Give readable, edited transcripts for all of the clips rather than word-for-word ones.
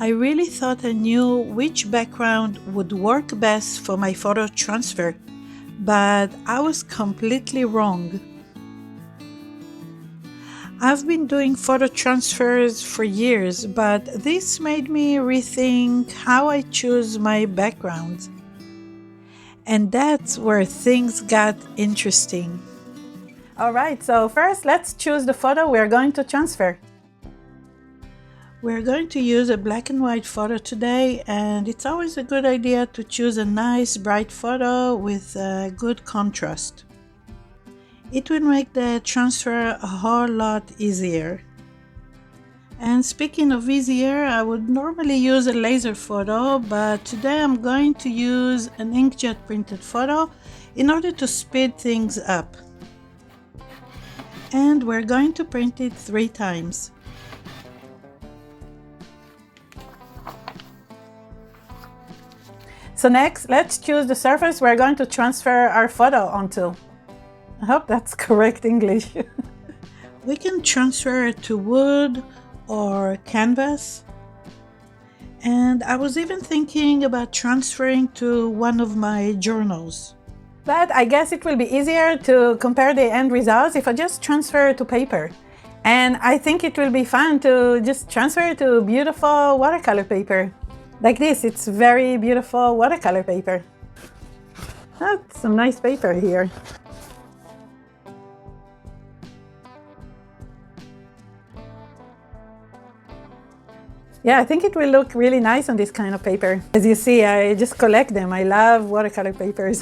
I really thought I knew which background would work best for my photo transfer, but I was completely wrong. I've been doing photo transfers for years, but this made me rethink how I choose my backgrounds. And that's where things got interesting. Alright, so first let's choose the photo we're going to transfer. We're going to use a black and white photo today, and it's always a good idea to choose a nice bright photo with good contrast. It will make the transfer a whole lot easier. And speaking of easier, I would normally use a laser photo, but today I'm going to use an inkjet printed photo in order to speed things up. And we're going to print it 3 times. So next, let's choose the surface we're going to transfer our photo onto. I hope that's correct English. We can transfer it to wood or canvas. And I was even thinking about transferring to one of my journals. But I guess it will be easier to compare the end results if I just transfer to paper. And I think it will be fun to just transfer to beautiful watercolor paper. Like this, it's very beautiful watercolor paper. That's some nice paper here. Yeah, I think it will look really nice on this kind of paper. As you see, I just collect them. I love watercolor papers.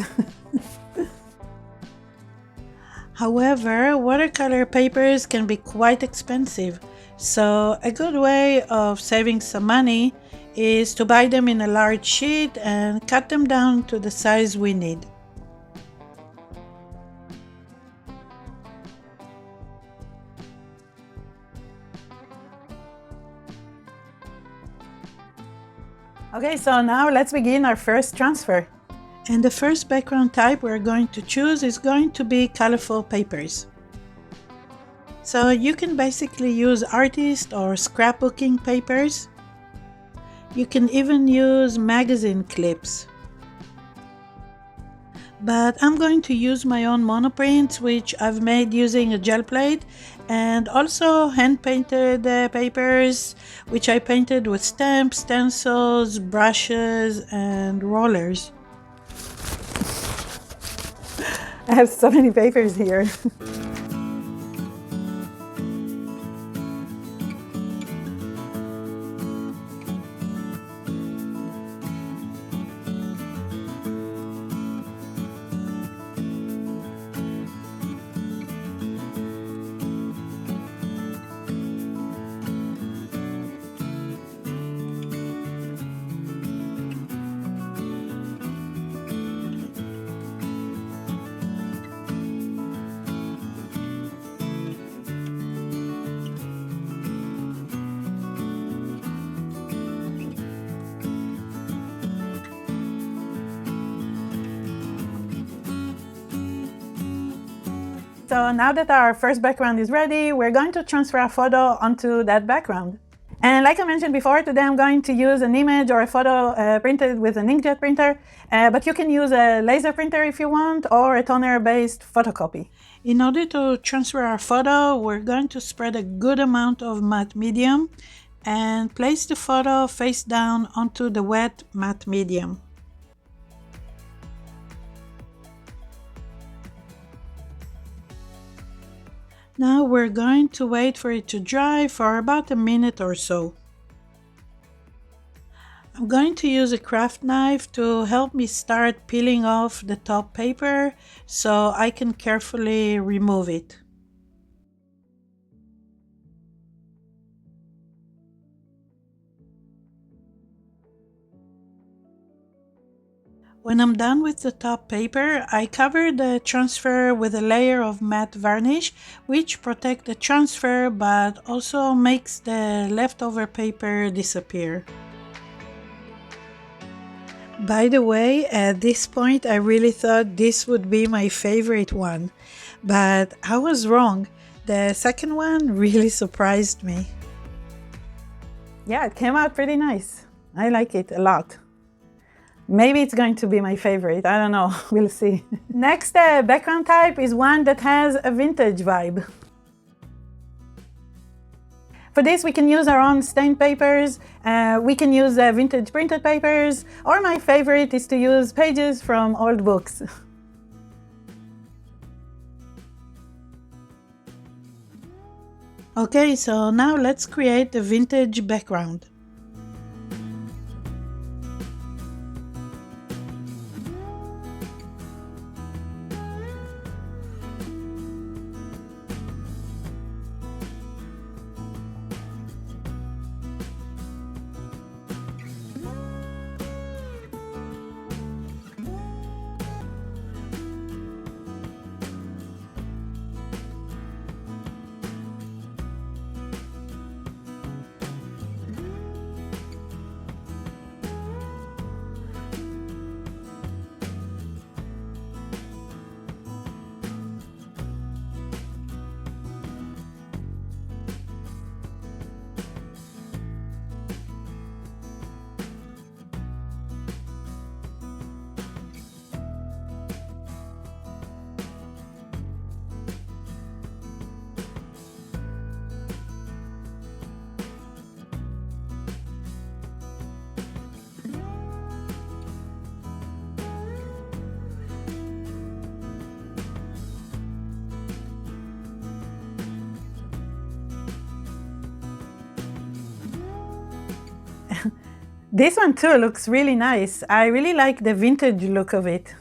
However, watercolor papers can be quite expensive, so a good way of saving some money is to buy them in a large sheet and cut them down to the size we need. Okay, so now let's begin our first transfer. And the first background type we're going to choose is going to be colorful papers. So you can basically use artist or scrapbooking papers. You can even use magazine clips. But I'm going to use my own monoprints, which I've made using a gel plate, and also hand-painted papers, which I painted with stamps, stencils, brushes, and rollers. I have so many papers here. So now that our first background is ready, we're going to transfer a photo onto that background. And like I mentioned before, today I'm going to use an image or a photo printed with an inkjet printer, but you can use a laser printer if you want, or a toner-based photocopy. In order to transfer our photo, we're going to spread a good amount of matte medium and place the photo face down onto the wet matte medium. Now we're going to wait for it to dry for about a minute or so. I'm going to use a craft knife to help me start peeling off the top paper so I can carefully remove it. When I'm done with the top paper, I cover the transfer with a layer of matte varnish, which protects the transfer but also makes the leftover paper disappear. By the way, at this point I really thought this would be my favorite one, but I was wrong. The second one really surprised me. Yeah, it came out pretty nice. I like it a lot. Maybe it's going to be my favorite. I don't know. We'll see. Next background type is one that has a vintage vibe. For this, we can use our own stained papers. We can use vintage printed papers, or my favorite is to use pages from old books. Okay, so now let's create a vintage background. This one too looks really nice. I really like the vintage look of it.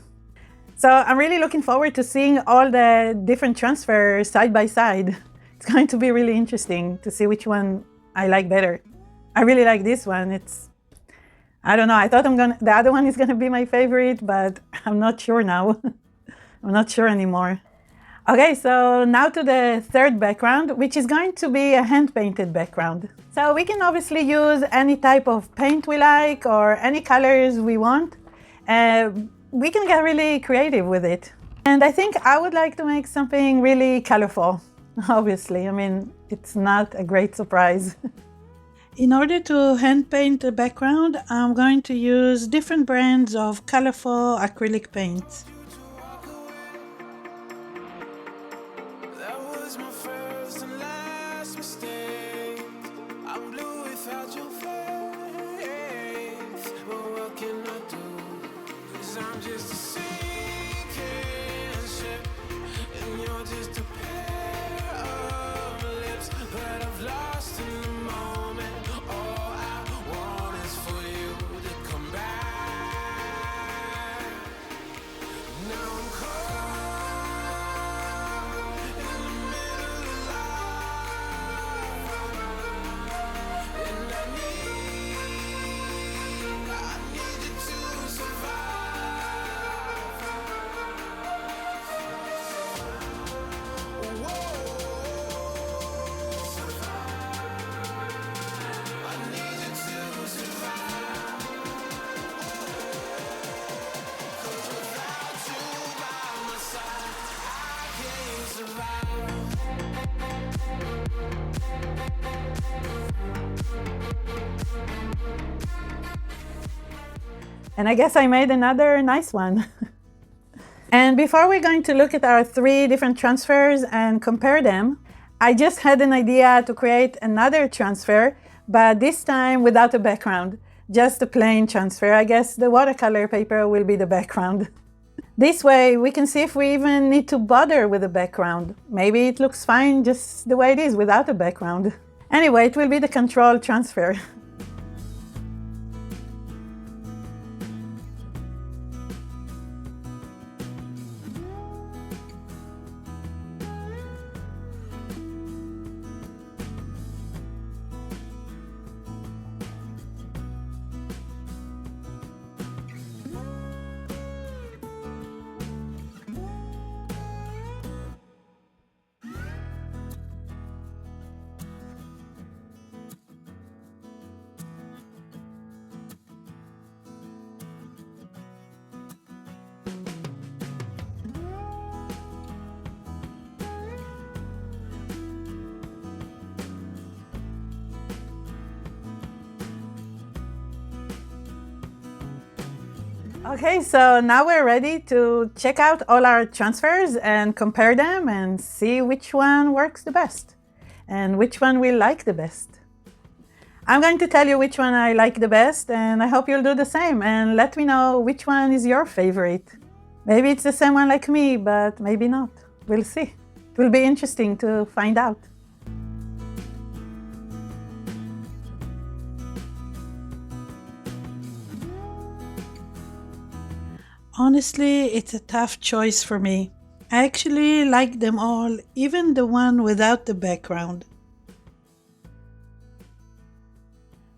So I'm really looking forward to seeing all the different transfers side by side. It's going to be really interesting to see which one I like better. I really like this one. I don't know, I thought the other one is gonna be my favorite, but I'm not sure now. I'm not sure anymore. Okay, so now to the third background, which is going to be a hand-painted background. So we can obviously use any type of paint we like or any colors we want. We can get really creative with it. And I think I would like to make something really colorful, obviously. I mean, it's not a great surprise. In order to hand paint the background, I'm going to use different brands of colorful acrylic paints. And I guess I made another nice one. And before we're going to look at our 3 different transfers and compare them, I just had an idea to create another transfer, but this time without a background, just a plain transfer. I guess the watercolor paper will be the background. This way we can see if we even need to bother with a background. Maybe it looks fine just the way it is without a background. Anyway, it will be the control transfer. Okay, so now we're ready to check out all our transfers and compare them and see which one works the best and which one we like the best. I'm going to tell you which one I like the best, and I hope you'll do the same and let me know which one is your favorite. Maybe it's the same one like me, but maybe not. We'll see. It will be interesting to find out. Honestly, it's a tough choice for me. I actually like them all, even the one without the background.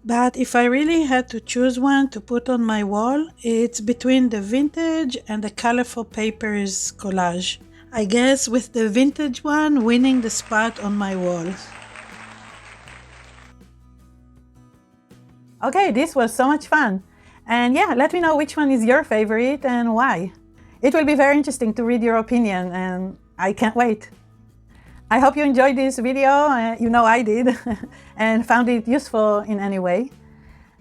But if I really had to choose one to put on my wall, it's between the vintage and the colorful papers collage. I guess with the vintage one winning the spot on my wall. Okay, this was so much fun. And yeah, let me know which one is your favorite and why. It will be very interesting to read your opinion, and I can't wait. I hope you enjoyed this video, you know I did, and found it useful in any way.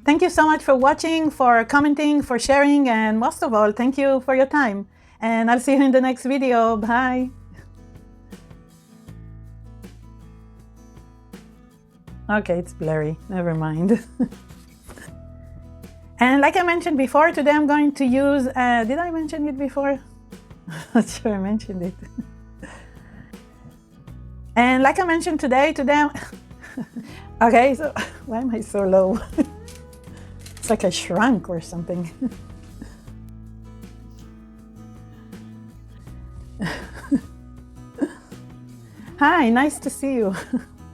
Thank you so much for watching, for commenting, for sharing, and most of all, thank you for your time. And I'll see you in the next video. Bye. Okay, it's blurry. Never mind. And like I mentioned before, today I'm going to use, did I mention it before? Not sure I mentioned it. And like I mentioned today okay, so why am I so low? It's like I shrunk or something. Hi, nice to see you.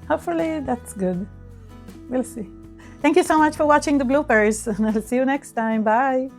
Hopefully that's good. We'll see. Thank you so much for watching the bloopers, and I'll see you next time. Bye.